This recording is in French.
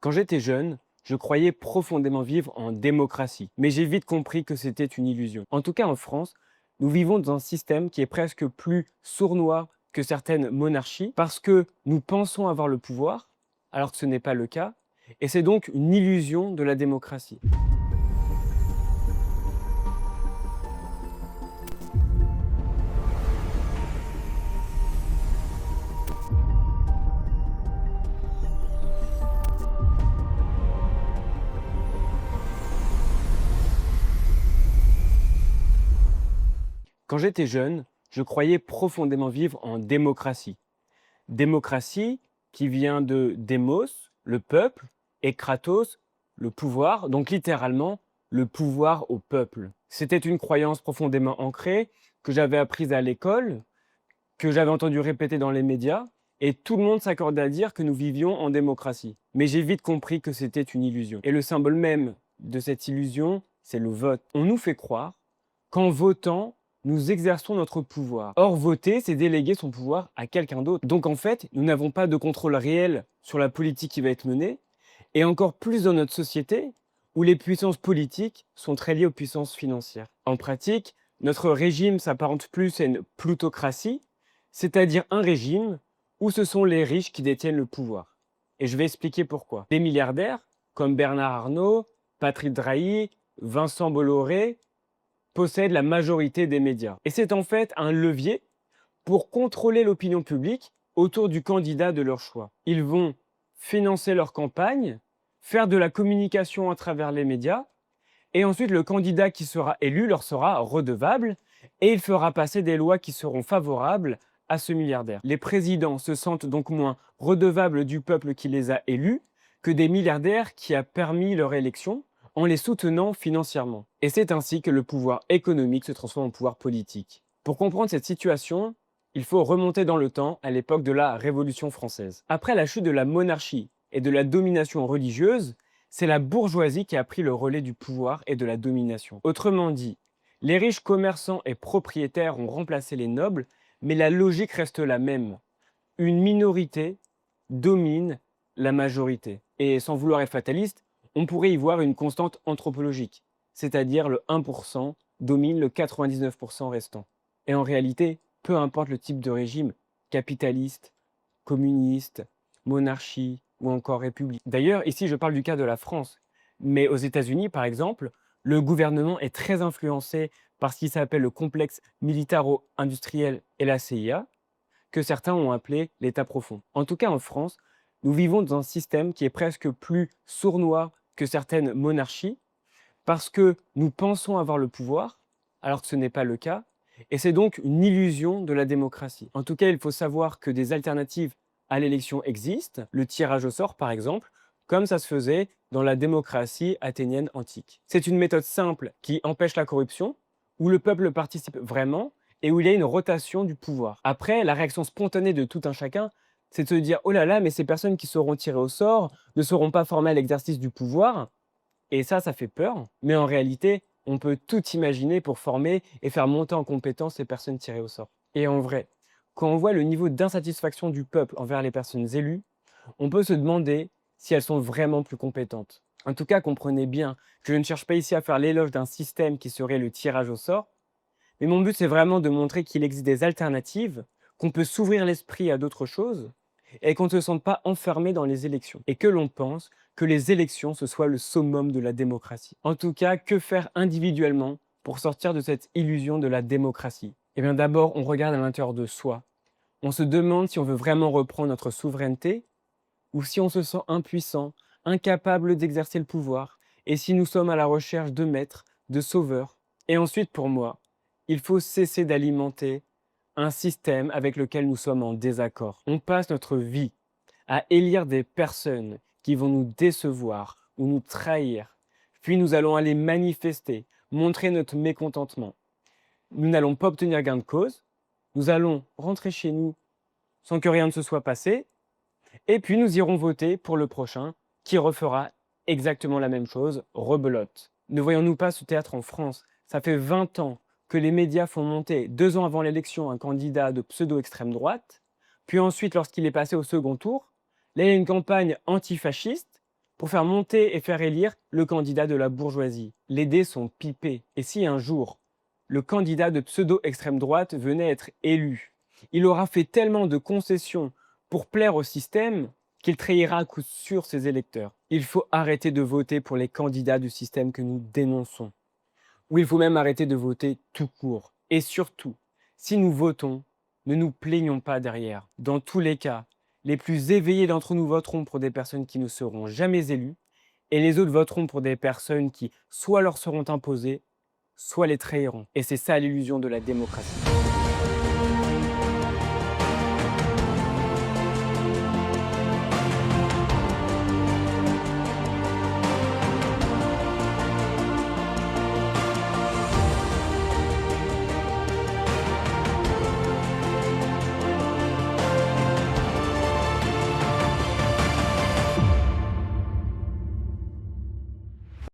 Quand j'étais jeune, je croyais profondément vivre en démocratie, mais j'ai vite compris que c'était une illusion. En tout cas, en France, nous vivons dans un système qui est presque plus sournois que certaines monarchies parce que nous pensons avoir le pouvoir, alors que ce n'est pas le cas, et c'est donc une illusion de la démocratie. Quand j'étais jeune, je croyais profondément vivre en démocratie. Démocratie qui vient de démos, le peuple, et kratos, le pouvoir, donc littéralement le pouvoir au peuple. C'était une croyance profondément ancrée que j'avais apprise à l'école, que j'avais entendu répéter dans les médias, et tout le monde s'accordait à dire que nous vivions en démocratie. Mais j'ai vite compris que c'était une illusion. Et le symbole même de cette illusion, c'est le vote. On nous fait croire qu'en votant, nous exerçons notre pouvoir. Or, voter, c'est déléguer son pouvoir à quelqu'un d'autre. Donc en fait, nous n'avons pas de contrôle réel sur la politique qui va être menée, et encore plus dans notre société, où les puissances politiques sont très liées aux puissances financières. En pratique, notre régime s'apparente plus à une plutocratie, c'est-à-dire un régime où ce sont les riches qui détiennent le pouvoir. Et je vais expliquer pourquoi. Des milliardaires, comme Bernard Arnault, Patrick Drahi, Vincent Bolloré, possèdent la majorité des médias. Et c'est en fait un levier pour contrôler l'opinion publique autour du candidat de leur choix. Ils vont financer leur campagne, faire de la communication à travers les médias, et ensuite le candidat qui sera élu leur sera redevable, et il fera passer des lois qui seront favorables à ce milliardaire. Les présidents se sentent donc moins redevables du peuple qui les a élus que des milliardaires qui a permis leur élection en les soutenant financièrement. Et c'est ainsi que le pouvoir économique se transforme en pouvoir politique. Pour comprendre cette situation, il faut remonter dans le temps à l'époque de la Révolution française. Après la chute de la monarchie et de la domination religieuse, c'est la bourgeoisie qui a pris le relais du pouvoir et de la domination. Autrement dit, les riches commerçants et propriétaires ont remplacé les nobles, mais la logique reste la même. Une minorité domine la majorité. Et sans vouloir être fataliste, on pourrait y voir une constante anthropologique, c'est-à-dire le 1% domine le 99% restant. Et en réalité, peu importe le type de régime, capitaliste, communiste, monarchie ou encore république. D'ailleurs, ici je parle du cas de la France, mais aux États-Unis par exemple, le gouvernement est très influencé par ce qui s'appelle le complexe militaro-industriel et la CIA, que certains ont appelé l'État profond. En tout cas en France, nous vivons dans un système qui est presque plus sournois que certaines monarchies, parce que nous pensons avoir le pouvoir, alors que ce n'est pas le cas, et c'est donc une illusion de la démocratie. En tout cas, il faut savoir que des alternatives à l'élection existent, le tirage au sort par exemple, comme ça se faisait dans la démocratie athénienne antique. C'est une méthode simple qui empêche la corruption, où le peuple participe vraiment et où il y a une rotation du pouvoir. Après, la réaction spontanée de tout un chacun, c'est de se dire « Oh là là, mais ces personnes qui seront tirées au sort ne seront pas formées à l'exercice du pouvoir », et ça fait peur, mais en réalité, on peut tout imaginer pour former et faire monter en compétence les personnes tirées au sort. Et en vrai, quand on voit le niveau d'insatisfaction du peuple envers les personnes élues, on peut se demander si elles sont vraiment plus compétentes. En tout cas, comprenez bien que je ne cherche pas ici à faire l'éloge d'un système qui serait le tirage au sort, mais mon but c'est vraiment de montrer qu'il existe des alternatives, qu'on peut s'ouvrir l'esprit à d'autres choses, et qu'on ne se sente pas enfermé dans les élections, et que l'on pense que les élections, ce soit le summum de la démocratie. En tout cas, que faire individuellement pour sortir de cette illusion de la démocratie? Eh bien d'abord, on regarde à l'intérieur de soi. On se demande si on veut vraiment reprendre notre souveraineté, ou si on se sent impuissant, incapable d'exercer le pouvoir, et si nous sommes à la recherche de maîtres, de sauveurs. Et ensuite, pour moi, il faut cesser d'alimenter un système avec lequel nous sommes en désaccord. On passe notre vie à élire des personnes qui vont nous décevoir ou nous trahir. Puis nous allons aller manifester, montrer notre mécontentement. Nous n'allons pas obtenir gain de cause. Nous allons rentrer chez nous sans que rien ne se soit passé. Et puis nous irons voter pour le prochain qui refera exactement la même chose, rebelote. Ne voyons-nous pas ce théâtre en France? Ça fait 20 ans que les médias font monter 2 ans avant l'élection un candidat de pseudo-extrême droite, puis ensuite lorsqu'il est passé au second tour, là il y a une campagne antifasciste pour faire monter et faire élire le candidat de la bourgeoisie. Les dés sont pipés. Et si un jour, le candidat de pseudo-extrême droite venait être élu, il aura fait tellement de concessions pour plaire au système qu'il trahira à coup sûr ses électeurs. Il faut arrêter de voter pour les candidats du système que nous dénonçons. Ou il faut même arrêter de voter tout court. Et surtout, si nous votons, ne nous plaignons pas derrière. Dans tous les cas, les plus éveillés d'entre nous voteront pour des personnes qui ne seront jamais élues, et les autres voteront pour des personnes qui soit leur seront imposées, soit les trahiront. Et c'est ça l'illusion de la démocratie.